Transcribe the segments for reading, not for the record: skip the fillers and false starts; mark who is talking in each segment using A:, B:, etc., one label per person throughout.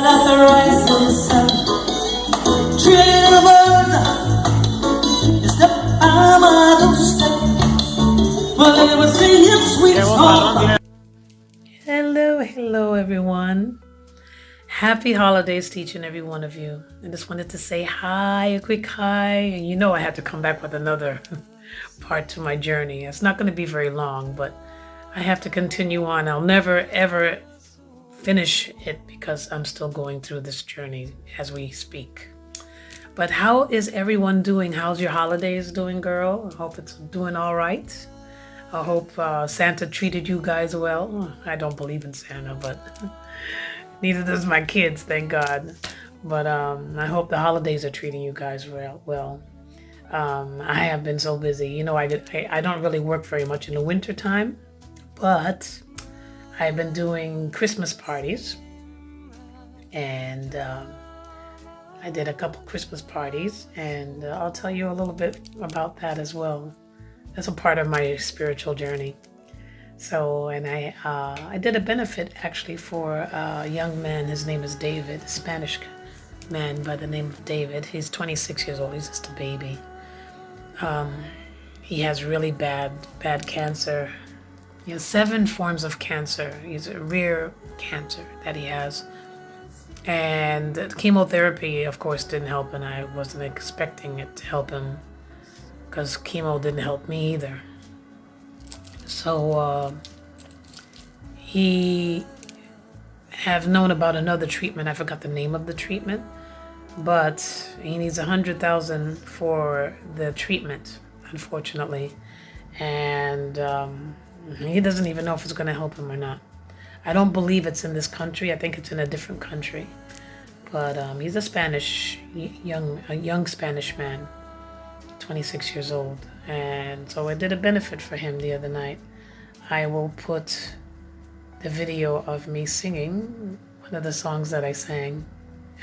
A: like the rising sun. Trillion little birds just up on my doorstep. Well, they were singing sweet songs. Hello, everyone. Happy holidays to each and every one of you. I just wanted to say hi, a quick hi. And you know I had to come back with another part to my journey. It's not going to be very long, but I have to continue on. I'll never, ever finish it because I'm still going through this journey as we speak. But how is everyone doing? How's your holidays doing, girl? I hope it's doing all right. I hope Santa treated you guys well. I don't believe in Santa, but neither does my kids, thank God. But I hope the holidays are treating you guys well. I have been so busy. You know, I don't really work very much in the winter time, but I've been doing Christmas parties, and I did a couple Christmas parties, and I'll tell you a little bit about that as well. That's a part of my spiritual journey. So, and I did a benefit actually for a young man. His name is David, a Spanish man by the name of David. He's 26 years old. He's just a baby. He has really bad cancer. He has 7 forms of cancer. He's a rare cancer that he has. And chemotherapy, of course, didn't help, and I wasn't expecting it to help him because chemo didn't help me either. So he have known about another treatment. I forgot the name of the treatment, but he needs $100,000 for the treatment, unfortunately, and he doesn't even know if it's going to help him or not. I don't believe it's in this country. I think it's in a different country, but he's a young Spanish man, 26 years old, and so I did a benefit for him the other night. I will put the video of me singing one of the songs that I sang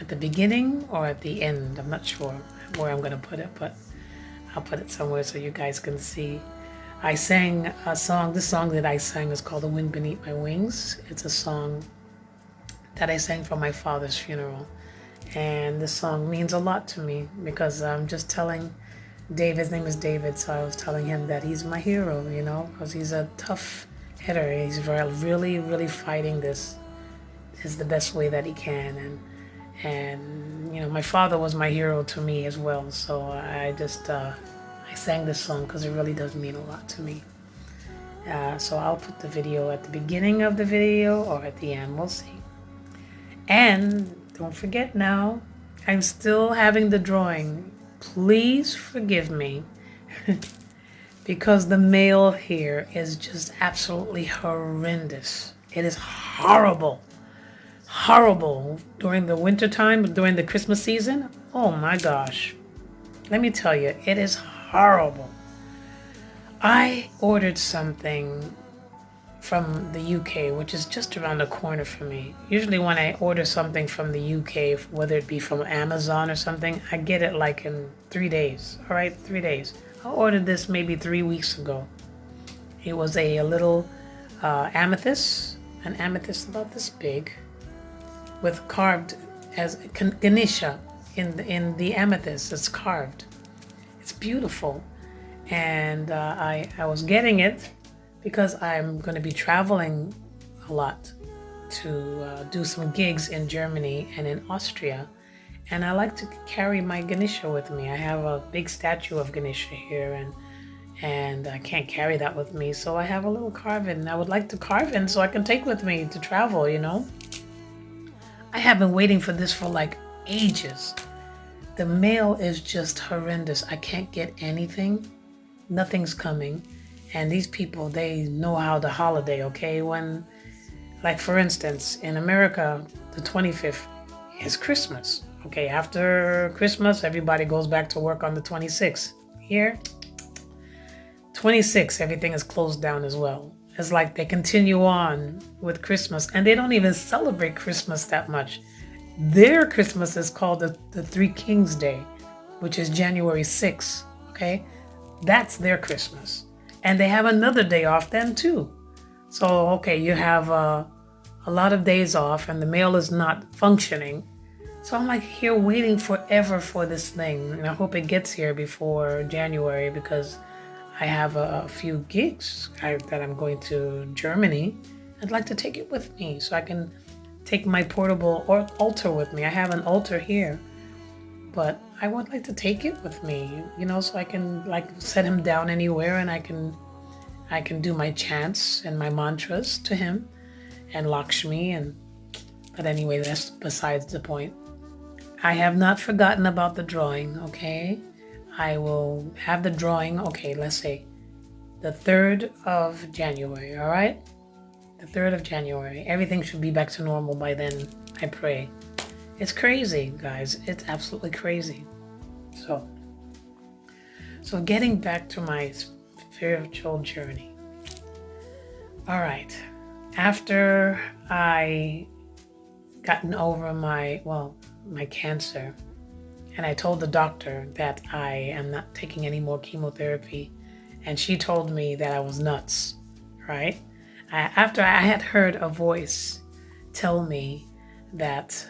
A: at the beginning or at the end. I'm not sure where I'm going to put it, but I'll put it somewhere so you guys can see. I sang a song. This song that I sang is called The Wind Beneath My Wings. It's a song that I sang for my father's funeral, and this song means a lot to me because I'm just telling David's name is David, so I was telling him that he's my hero, you know, because he's a tough hitter. He's really fighting this is the best way that he can, and you know, my father was my hero to me as well. So I just I sang this song because it really does mean a lot to me. So I'll put the video at the beginning of the video or at the end, we'll see. And don't forget now, I'm still having the drawing. Please forgive me because the mail here is just absolutely horrendous. It is horrible during the winter time, during the Christmas season. Oh my gosh, let me tell you, it is horrible. I ordered something from the UK, which is just around the corner for me. Usually when I order something from the UK, whether it be from Amazon or something, I get it like in 3 days. All right, 3 days. I ordered this maybe 3 weeks ago. It was a little amethyst, an amethyst about this big, with carved as Ganesha in the amethyst. It's carved. It's beautiful. And I was getting it because I'm going to be traveling a lot to do some gigs in Germany and in Austria. And I like to carry my Ganesha with me. I have a big statue of Ganesha here, and I can't carry that with me. So I have a little carving. I would like to carve in so I can take with me to travel, you know. I have been waiting for this for like ages. The mail is just horrendous. I can't get anything. Nothing's coming. And these people, they know how to holiday, okay? When, like for instance, in America, the 25th is Christmas. Okay, after Christmas, everybody goes back to work on the 26th. Here, 26th, everything is closed down as well. It's like they continue on with Christmas, and they don't even celebrate Christmas that much. Their Christmas is called the Three Kings Day, which is January 6th, okay? That's their Christmas. And they have another day off then too. So, okay, you have a lot of days off and the mail is not functioning. So I'm like here waiting forever for this thing. And I hope it gets here before January because I have a few gigs that I'm going to Germany. I'd like to take it with me so I can take my portable altar with me. I have an altar here, but I would like to take it with me, so I can like set him down anywhere and I can do my chants and my mantras to him and Lakshmi but anyway, that's besides the point. I have not forgotten about the drawing, okay? I will have the drawing, okay, let's say the 3rd of January, all right? The 3rd of January. Everything should be back to normal by then, I pray. It's crazy, guys. It's absolutely crazy. So getting back to my spiritual journey. All right. After I gotten over my cancer, and I told the doctor that I am not taking any more chemotherapy, and she told me that I was nuts, right? After I had heard a voice tell me that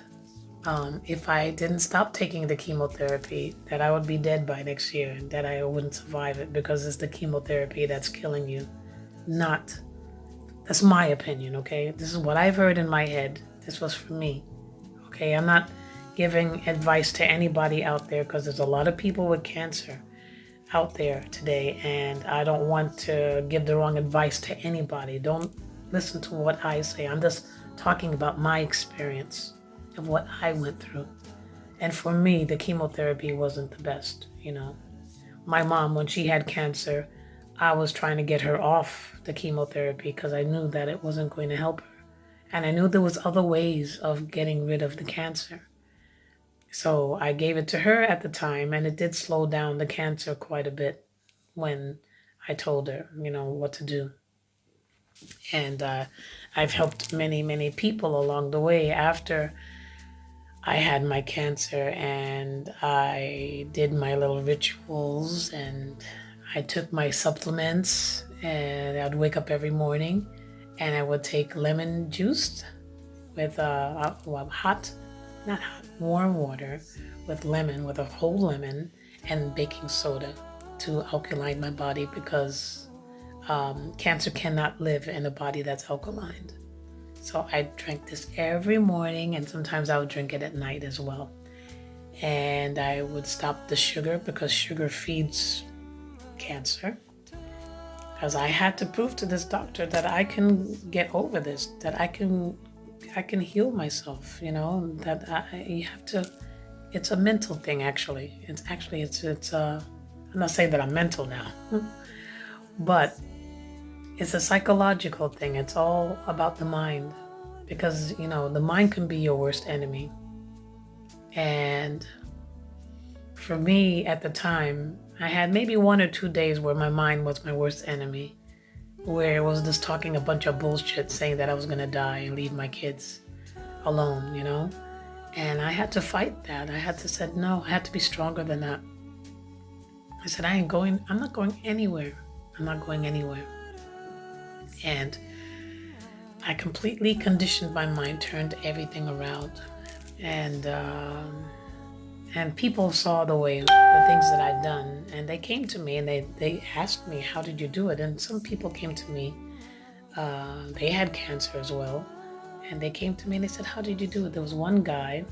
A: if I didn't stop taking the chemotherapy, that I would be dead by next year, and that I wouldn't survive it because it's the chemotherapy that's killing you. That's my opinion, okay? This is what I've heard in my head. This was for me, okay? I'm not giving advice to anybody out there because there's a lot of people with cancer out there today, and I don't want to give the wrong advice to anybody. Don't listen to what I say. I'm just talking about my experience of what I went through. And for me, the chemotherapy wasn't the best, My mom, when she had cancer, I was trying to get her off the chemotherapy because I knew that it wasn't going to help her. And I knew there was other ways of getting rid of the cancer. So I gave it to her at the time, and it did slow down the cancer quite a bit when I told her, what to do. And I've helped many, many people along the way after I had my cancer, and I did my little rituals, and I took my supplements, and I'd wake up every morning and I would take lemon juice with warm water with a whole lemon and baking soda to alkaline my body because cancer cannot live in a body that's alkaline. So I drank this every morning, and sometimes I would drink it at night as well. And I would stop the sugar because sugar feeds cancer. Because I had to prove to this doctor that I can get over this, that I can heal myself, that you have to, it's a mental thing actually. I'm not saying that I'm mental now, but it's a psychological thing. It's all about the mind because, the mind can be your worst enemy. And for me at the time, I had maybe 1 or 2 days where my mind was my worst enemy, where it was just talking a bunch of bullshit saying that I was going to die and leave my kids alone, And I had to fight that. I had to say, no, I had to be stronger than that. I said, I'm not going anywhere. I'm not going anywhere. And I completely conditioned my mind, turned everything around. And people saw the things that I'd done, and they came to me and they asked me, how did you do it? And some people came to me, they had cancer as well. And they came to me and they said, how did you do it? There was one guy,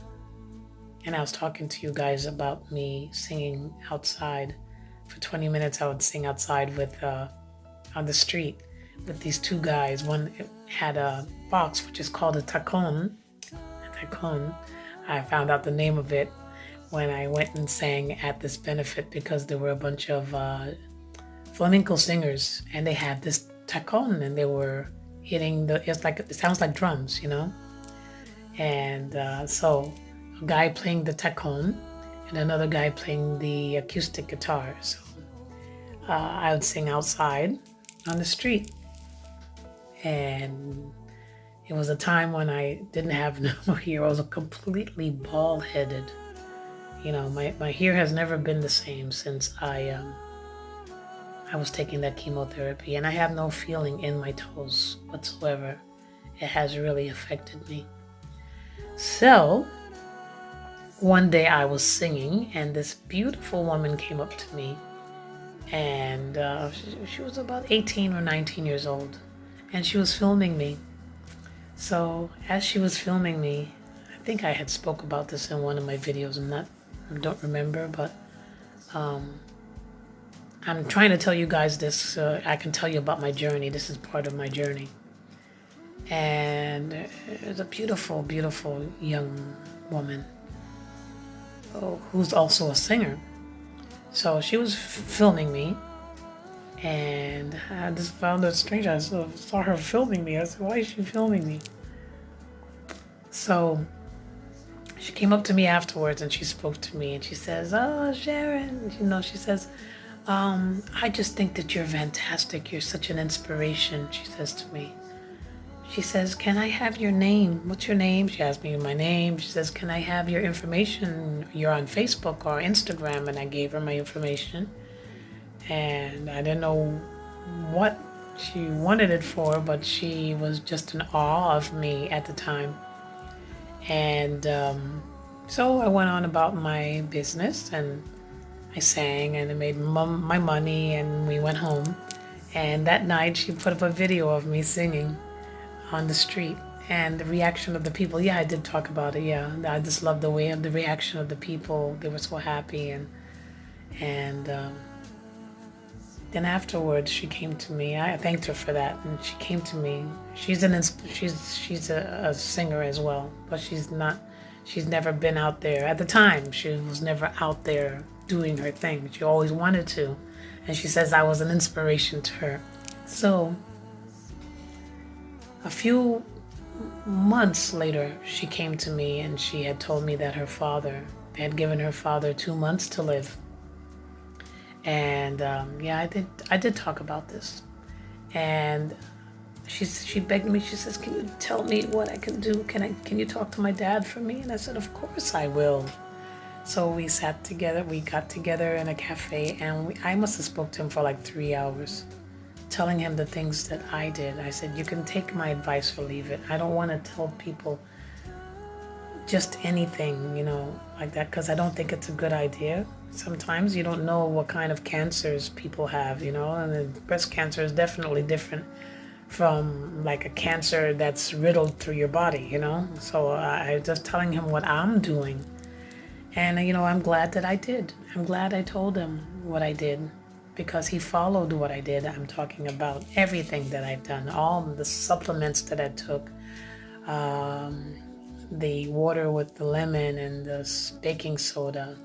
A: and I was talking to you guys about me singing outside. For 20 minutes, I would sing outside on the street with these 2 guys. One had a box, which is called a tacon. I found out the name of it when I went and sang at this benefit because there were a bunch of flamenco singers, and they had this tacon, and they were hitting it sounds like drums, And so a guy playing the tacon and another guy playing the acoustic guitar. So I would sing outside on the street. And it was a time when I didn't have no hair. I was completely bald-headed. My hair has never been the same since I was taking that chemotherapy, and I have no feeling in my toes whatsoever. it has really affected me. So one day I was singing, and this beautiful woman came up to me, and she was about 18 or 19 years old, and she was filming me. So as she was filming me, I think I had spoke about this in one of my videos. I don't remember, but I'm trying to tell you guys this so I can tell you about my journey. This is part of my journey. And it was a beautiful, beautiful young woman who's also a singer. So she was filming me, and I just found it strange. I saw her filming me. I said, why is she filming me? So she came up to me afterwards and she spoke to me and she says, oh, Sharon, she says, I just think that you're fantastic. You're such an inspiration, she says to me. She says, can I have your name? What's your name? She asked me my name. She says, can I have your information? You're on Facebook or Instagram. And I gave her my information. And I didn't know what she wanted it for, but she was just in awe of me at the time. And so I went on about my business, and I sang, and I made my money, and we went home. And that night she put up a video of me singing on the street, and the reaction of the people. Yeah, I did talk about it. Yeah, I just love the way of the reaction of the people. They were so happy, and then afterwards she came to me. I thanked her for that, and she came to me. She's a singer as well, but she's never been out there. At the time, she was never out there doing her thing. She always wanted to, and she says I was an inspiration to her. So a few months later, she came to me and she had told me that they had given her father 2 months to live. And I did talk about this. And she begged me, she says, can you tell me what I can do? Can you talk to my dad for me? And I said, of course I will. So we got together in a cafe, and I must have spoke to him for like 3 hours, telling him the things that I did. I said, you can take my advice or leave it. I don't want to tell people just anything, like that, because I don't think it's a good idea. Sometimes you don't know what kind of cancers people have, and the breast cancer is definitely different from like a cancer that's riddled through your body, So I just telling him what I'm doing. And, I'm glad that I did. I'm glad I told him what I did, because he followed what I did. I'm talking about everything that I've done, all the supplements that I took, the water with the lemon and the baking soda,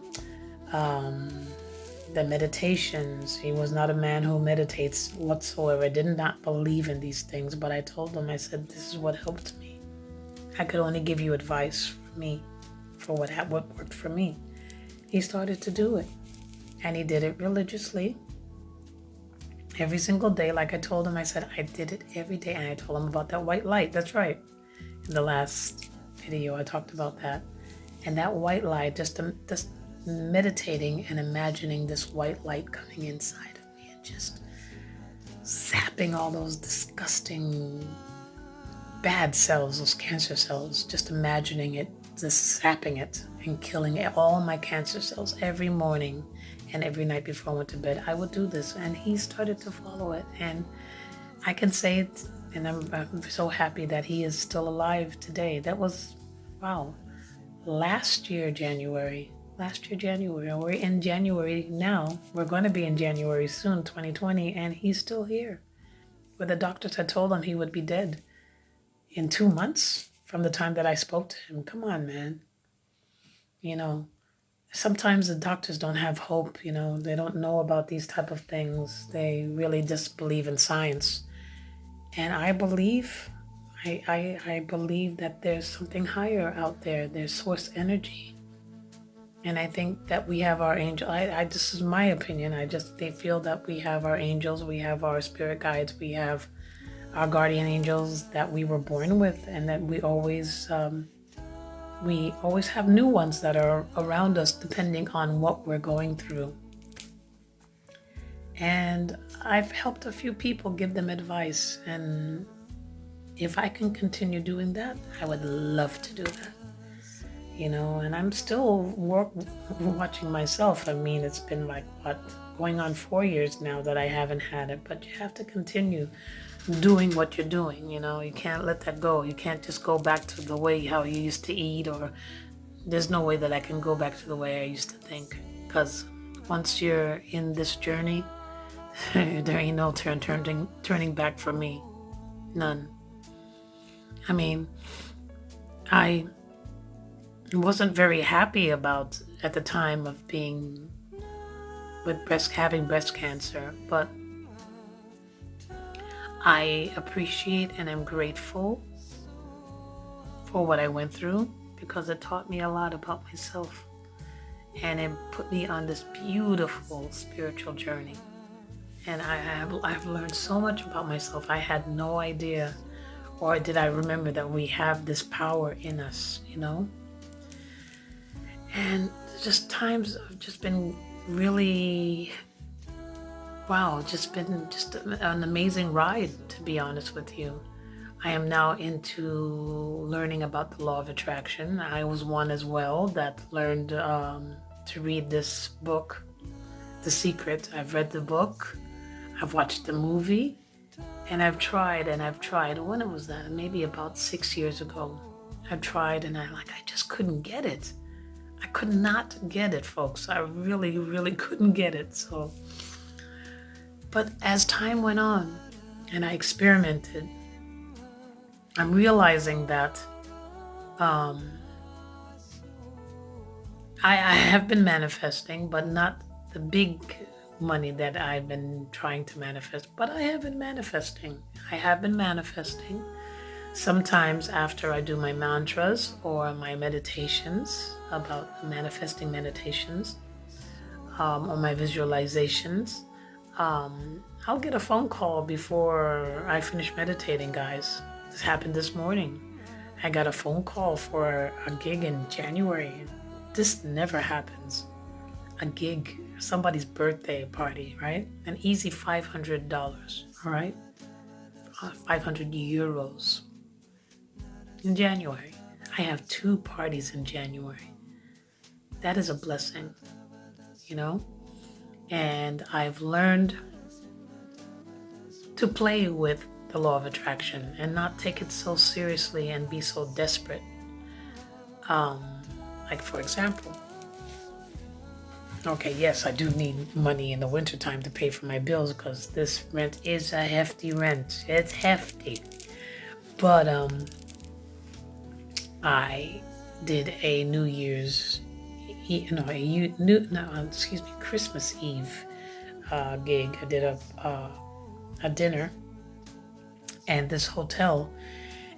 A: the meditations. He was not a man who meditates whatsoever. I did not believe in these things, but I told him, I said, this is what helped me. I could only give you advice for what worked for me. He started to do it, and he did it religiously every single day. Like I told him, I said, I did it every day. And I told him about that white light. That's right. In the last video, I talked about that. And that white light, just meditating and imagining this white light coming inside of me and just zapping all those disgusting bad cells, those cancer cells, just imagining it, just zapping it and killing all my cancer cells every morning and every night before I went to bed. I would do this, and he started to follow it. And I can say it, and I'm so happy that he is still alive today. That was, wow, last year, January. We're in January now. We're going to be in January soon, 2020, and he's still here. Where the doctors had told him he would be dead in 2 months from the time that I spoke to him. Come on, man. Sometimes the doctors don't have hope, they don't know about these type of things. They really just believe in science. And I believe that there's something higher out there. There's source energy. And I think that we have our angel. This is my opinion. They feel that we have our angels, we have our spirit guides, we have our guardian angels that we were born with, and that we always have new ones that are around us depending on what we're going through. And I've helped a few people, give them advice, and if I can continue doing that, I would love to do that. And I'm still watching myself. I mean, it's been like what, going on 4 years now that I haven't had it, but you have to continue doing what you're doing. You can't let that go. You can't just go back to the way how you used to eat, or there's no way that I can go back to the way I used to think, because once you're in this journey, there ain't no turning back for me. None. I mean, I wasn't very happy about at the time of being with having breast cancer, but I appreciate and am grateful for what I went through, because it taught me a lot about myself, and it put me on this beautiful spiritual journey. And I've learned so much about myself. I had no idea, or did I remember that we have this power in us, And just times have just been really, wow, just been just an amazing ride, to be honest with you. I am now into learning about the law of attraction. I was one as well that learned to read this book, The Secret. I've read the book, I've watched the movie, and I've tried. When was that? Maybe about 6 years ago. I tried, and I just couldn't get it. I could not get it, folks. I really, really couldn't get it. So, but as time went on and I experimented, I'm realizing that I have been manifesting, but not the big money that I've been trying to manifest. But I have been manifesting. Sometimes after I do my mantras or my meditations, about manifesting meditations, or my visualizations, I'll get a phone call before I finish meditating, guys. This happened this morning. I got a phone call for a gig in January. This never happens. A gig, somebody's birthday party, right? An easy $500, all right? 500 euros. In January. I have 2 parties in January. That is a blessing, And I've learned to play with the law of attraction and not take it so seriously and be so desperate. Like, for example, okay, yes, I do need money in the wintertime to pay for my bills, because this rent is a hefty rent. It's hefty. But I did a Christmas Eve gig. I did a dinner, and this hotel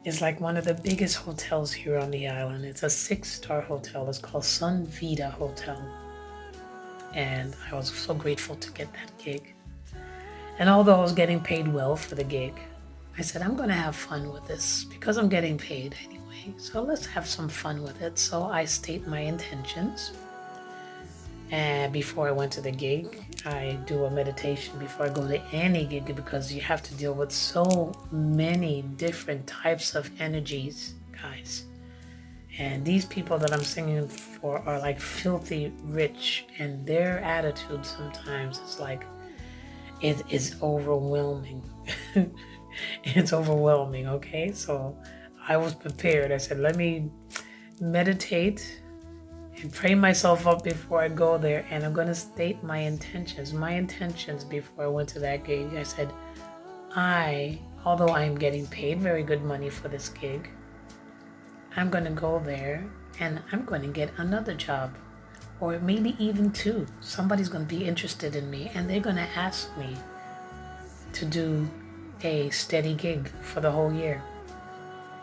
A: is like one of the biggest hotels here on the island. It's a 6-star hotel. It's called Sun Vida Hotel, and I was so grateful to get that gig. And although I was getting paid well for the gig, I said, I'm going to have fun with this because I'm getting paid anyway. So let's have some fun with it. So I state my intentions. And before I went to the gig, I do a meditation before I go to any gig, because you have to deal with so many different types of energies, guys. And these people that I'm singing for are like filthy rich, and their attitude sometimes is like, it is overwhelming. It's overwhelming, okay? So I was prepared. I said, let me meditate and pray myself up before I go there, and I'm going to state my intentions. My intentions before I went to that gig, I said, although I am getting paid very good money for this gig, I'm going to go there and I'm going to get another job, or maybe even 2. Somebody's going to be interested in me, and they're going to ask me to do a steady gig for the whole year.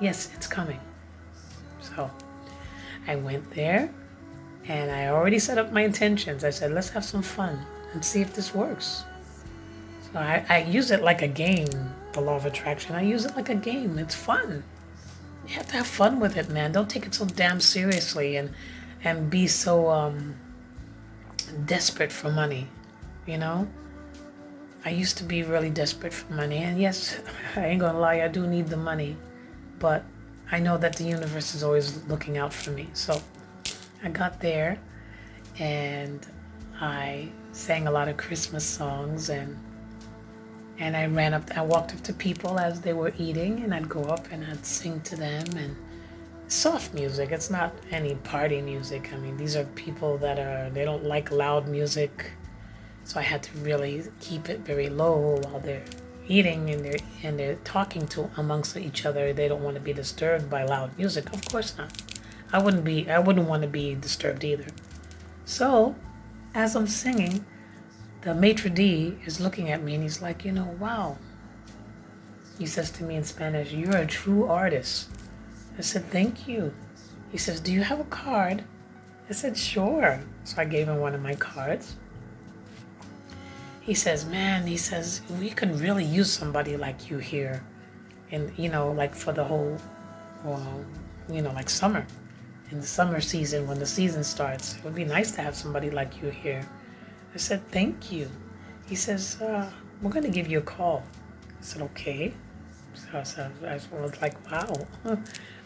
A: Yes, it's coming. So I went there, and I already set up my intentions. I said, let's have some fun and see if this works. So I use it like a game, the law of attraction. I use it like a game. It's fun. You have to have fun with it, man. Don't take it so damn seriously and be so desperate for money, I used to be really desperate for money. And yes, I ain't gonna lie, I do need the money. But I know that the universe is always looking out for me. So I got there and I sang a lot of Christmas songs, and I walked up to people as they were eating, and I'd go up and I'd sing to them, and soft music. It's not any party music. I mean, these are people they don't like loud music. So I had to really keep it very low while they're eating, and they're talking to amongst each other. They don't want to be disturbed by loud music. Of course not. I wouldn't want to be disturbed either. So as I'm singing, the maitre d' is looking at me and he's like, wow. He says to me in Spanish, "You're a true artist." I said, "Thank you." He says, "Do you have a card?" I said, "Sure." So I gave him one of my cards. He says, "Man," he says, "we could really use somebody like you here." And, like for the whole, well, like summer. In the summer season, when the season starts, it would be nice to have somebody like you here. I said, "Thank you." He says, "We're going to give you a call." I said, "Okay." So I was like, wow.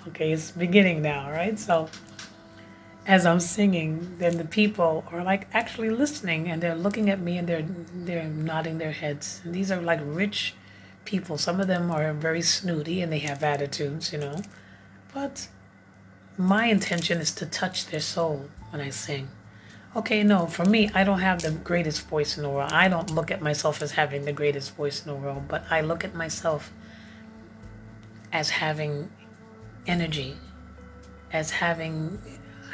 A: Okay, it's beginning now, right? So as I'm singing, then the people are like actually listening, and they're looking at me, and they're nodding their heads. And these are like rich people. Some of them are very snooty and they have attitudes, But my intention is to touch their soul when I sing. Okay, no, for me, I don't have the greatest voice in the world. I don't look at myself as having the greatest voice in the world, but I look at myself as having energy, as having,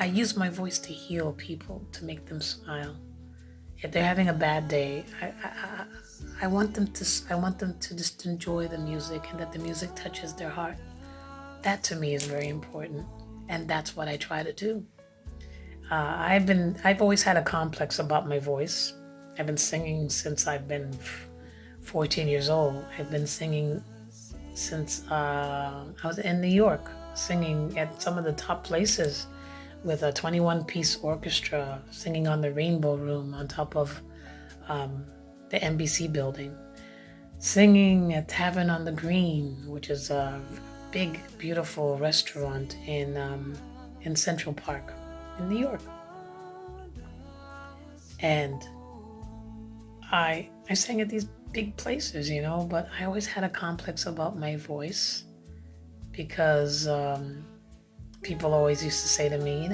A: I use my voice to heal people, to make them smile. If they're having a bad day, I want them to just enjoy the music, and that the music touches their heart. That to me is very important, and that's what I try to do. I've always had a complex about my voice. I've been singing since I've been 14 years old. I've been singing since I was in New York, singing at some of the top places with a 21-piece orchestra, singing on the Rainbow Room on top of the NBC building, singing at Tavern on the Green, which is a big, beautiful restaurant in Central Park in New York. And I sang at these big places, but I always had a complex about my voice because people always used to say to me,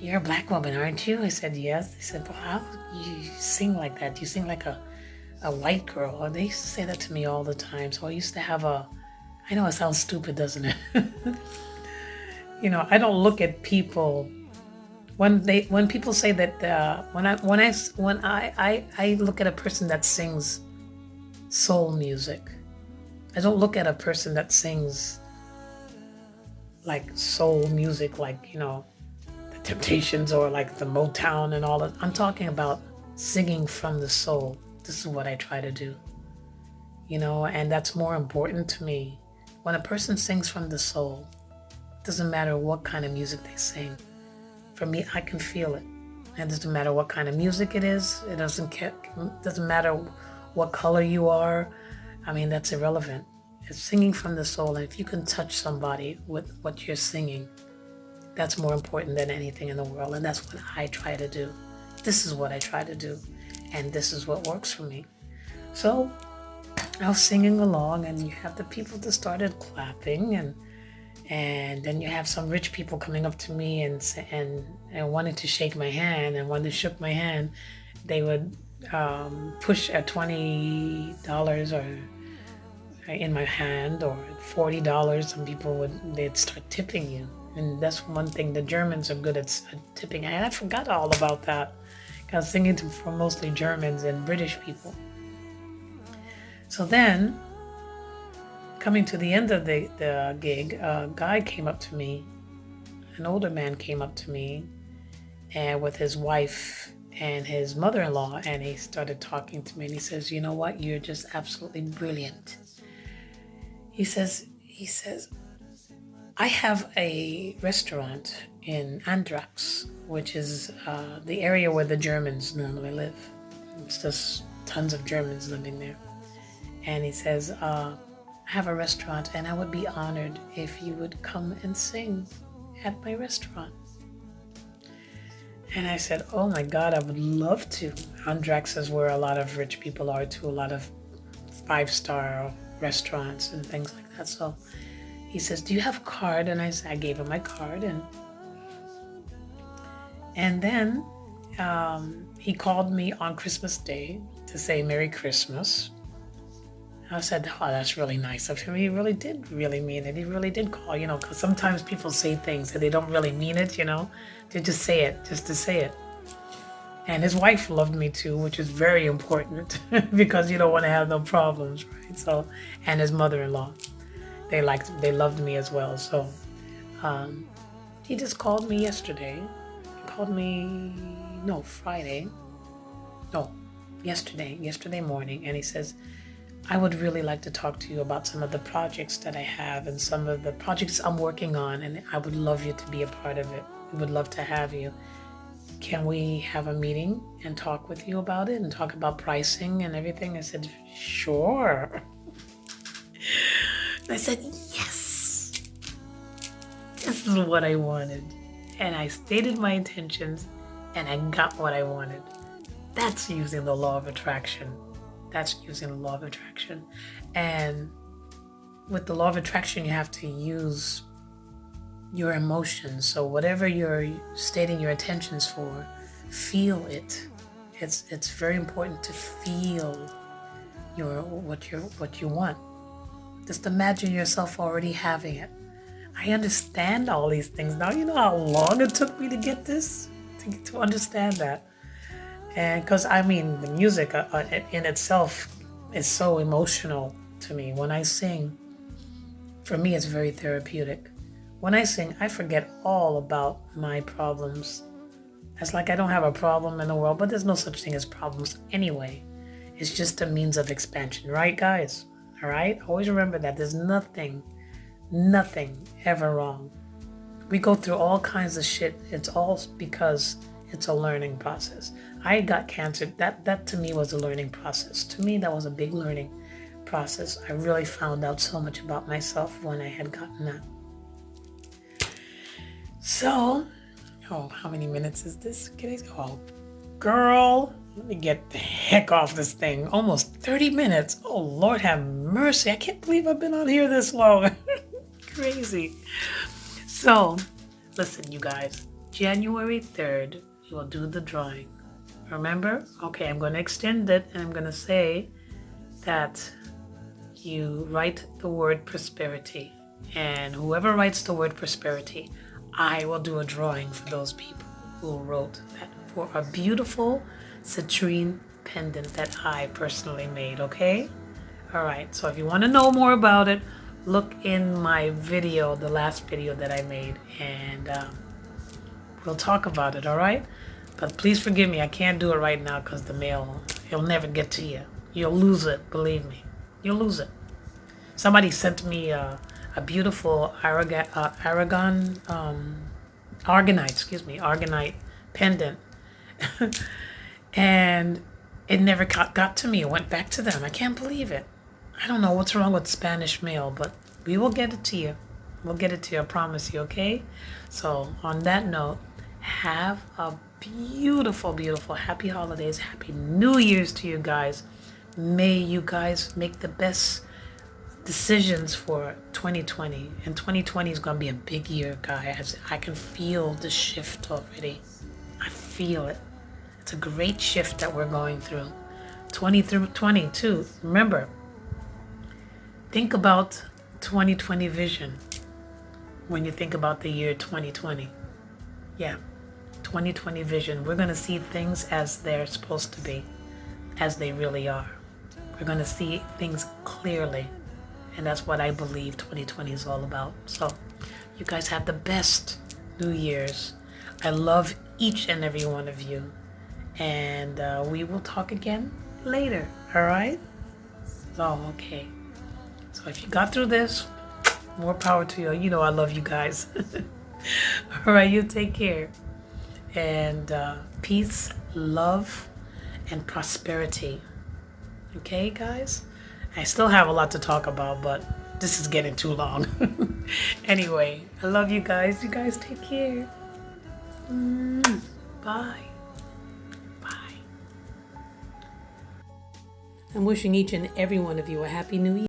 A: you're a black woman, aren't you? I said, yes. They said, well, how you sing like that? You sing like a white girl. And they used to say that to me all the time. So I used to have I know it sounds stupid, doesn't it? I don't look at people when people say that when I look at a person that sings soul music, I don't look at a person that sings like soul music, like the Temptations or like the Motown and all that. I'm talking about singing from the soul. This is what I try to do, and that's more important to me. When a person sings from the soul, it doesn't matter what kind of music they sing. For me, I can feel it. It doesn't matter what kind of music it is. It doesn't matter what color you are. I mean, that's irrelevant. It's singing from the soul. And if you can touch somebody with what you're singing, that's more important than anything in the world. And that's what I try to do. This is what I try to do. And this is what works for me. So I was singing along, and you have the people that started clapping, and then you have some rich people coming up to me and wanted to shake my hand. And when they shook my hand, they would push a $20 or in my hand, or $40. Some people they'd start tipping you. And that's one thing, the Germans are good at tipping. And I forgot all about that. I was singing for mostly Germans and British people. So then, coming to the end of the gig, a guy came up to me, an older man came up to me, and with his wife and his mother-in-law, and he started talking to me, and he says, "You know what? You're just absolutely brilliant." He says, "I have a restaurant in Andrax, which is the area where the Germans normally live. It's just tons of Germans living there. And he says, I have a restaurant and I would be honored if you would come and sing at my restaurant. And I said, oh my God, I would love to. Andrax is where a lot of rich people are too, a lot of 5-star restaurants and things like that. So he says, do you have a card? And I gave him my card. And then he called me on Christmas Day to say Merry Christmas. I said, oh, that's really nice of him. He really did really mean it. He really did call, because sometimes people say things and they don't really mean it, They just say it, just to say it. And his wife loved me too, which is very important because you don't want to have no problems, right? So, and his mother-in-law, they loved me as well. So he just called me yesterday. Yesterday morning. And he says, I would really like to talk to you about some of the projects that I have and some of the projects I'm working on, and I would love you to be a part of it. We would love to have you. Can we have a meeting and talk with you about it and talk about pricing and everything? I said, sure. I said, yes. This is what I wanted. And I stated my intentions and I got what I wanted. That's using the law of attraction. And with the law of attraction, you have to use your emotions. So whatever you're stating your intentions for, feel it. It's very important to feel what you want. Just imagine yourself already having it. I understand all these things now. You know how long it took me to get this, to understand that. And because the music in itself is so emotional to me. When I sing, for me, it's very therapeutic. When I sing, I forget all about my problems. It's like I don't have a problem in the world, but there's no such thing as problems anyway. It's just a means of expansion, right, guys? All right? Always remember that there's nothing ever wrong. We go through all kinds of shit. It's all because it's a learning process. I got cancer. That to me was a learning process. To me, that was a big learning process. I really found out so much about myself when I had gotten that. So, how many minutes is this? Oh, girl, let me get the heck off this thing. Almost 30 minutes. Oh, Lord have mercy. I can't believe I've been on here this long. Crazy. So, listen, you guys. January 3rd, we will do the drawing. Remember? Okay, I'm going to extend it and I'm going to say that you write the word prosperity. And whoever writes the word prosperity, I will do a drawing for those people who wrote that for a beautiful citrine pendant that I personally made, okay? All right, so if you want to know more about it, look in my video, the last video that I made, and we'll talk about it, all right? But please forgive me, I can't do it right now because the mail, it'll never get to you. You'll lose it, believe me. You'll lose it. Somebody sent me a beautiful Aragonite pendant. And it never got to me. It went back to them. I can't believe it. I don't know what's wrong with Spanish mail, but we will get it to you. We'll get it to you, I promise you, okay? So on that note, have a beautiful, beautiful happy holidays, happy New Year's to you guys. May you guys make the best decisions for 2020. And 2020 is going to be a big year, guys. I can feel the shift already. I feel it. It's a great shift that we're going through. 20 through 22. Remember, think about 2020 vision when you think about the year 2020. Yeah, 2020 vision. We're going to see things as they're supposed to be, as they really are. We're going to see things clearly. And that's what I believe 2020 is all about. So you guys have the best New Year's. I love each and every one of you. And we will talk again later. All right? Oh, okay. So if you got through this, more power to you. You know I love you guys. All right, you take care. And peace, love, and prosperity. Okay, guys? I still have a lot to talk about, but this is getting too long. Anyway, I love you guys. You guys take care. Bye. Bye. I'm wishing each and every one of you a happy new year.